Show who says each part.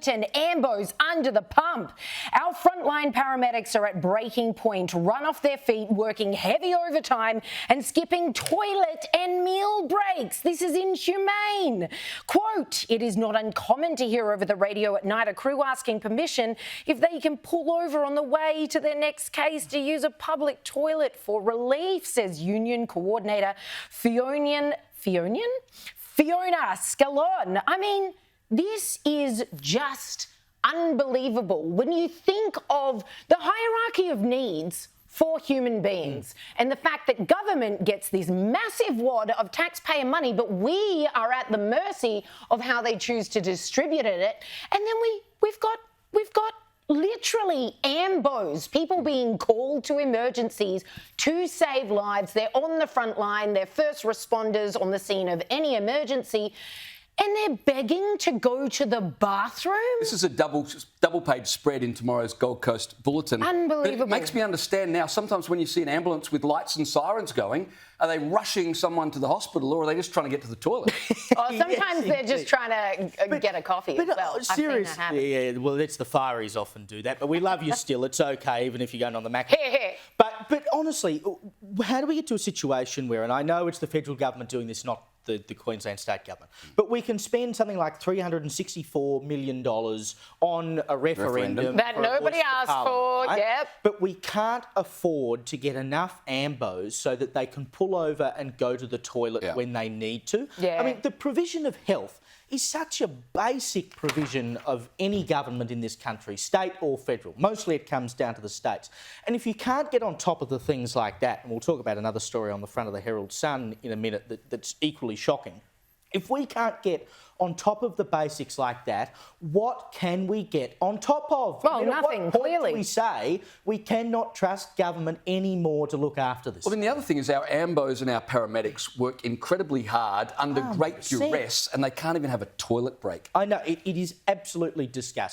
Speaker 1: Ambos under the pump. Our frontline paramedics are at breaking point, run off their feet, working heavy overtime and skipping toilet and meal breaks. This is inhumane. Quote, it is not uncommon to hear over the radio at night a crew asking permission if they can pull over on the way to their next case to use a public toilet for relief, says union coordinator Fiona Scalon. I mean, this is just unbelievable when you think of the hierarchy of needs for human beings and the fact that government gets this massive wad of taxpayer money, but we are at the mercy of how they choose to distribute it. And then we've got literally ambos, people being called to emergencies to save lives. They're on the front line, they're first responders on the scene of any emergency. And they're begging to go to the bathroom?
Speaker 2: This is a double-page spread in tomorrow's Gold Coast Bulletin.
Speaker 1: Unbelievable.
Speaker 2: But it makes me understand now, sometimes when you see an ambulance with lights and sirens going, are they rushing someone to the hospital or are they just trying to get to the toilet?
Speaker 1: Or sometimes they're just trying to get a coffee as well.
Speaker 3: Seriously, well, it's the fireys often do that, but we love you still. It's okay, even if you're going on the Mac. But honestly, how do we get to a situation where, and I know it's the federal government doing this, not the Queensland state government, but we can spend something like $364 million on a referendum
Speaker 1: that nobody asked for,
Speaker 3: right?
Speaker 1: Yep.
Speaker 3: But we can't afford to get enough ambos so that they can pull over and go to the toilet when they need to.
Speaker 1: Yeah.
Speaker 3: I mean, the provision of health is such a basic provision of any government in this country, state or federal. Mostly it comes down to the states. And if you can't get on top of the things like that, and we'll talk about another story on the front of the Herald Sun in a minute that's equally shocking, if we can't get on top of the basics like that, what can we get on top of?
Speaker 1: Well, nothing,
Speaker 3: at what point
Speaker 1: clearly.
Speaker 3: do we say we cannot trust government anymore to look after this?
Speaker 2: Well, then the other thing is our ambos and our paramedics work incredibly hard under great
Speaker 3: 100%.
Speaker 2: duress and they can't even have a toilet break.
Speaker 3: I know, it is absolutely disgusting.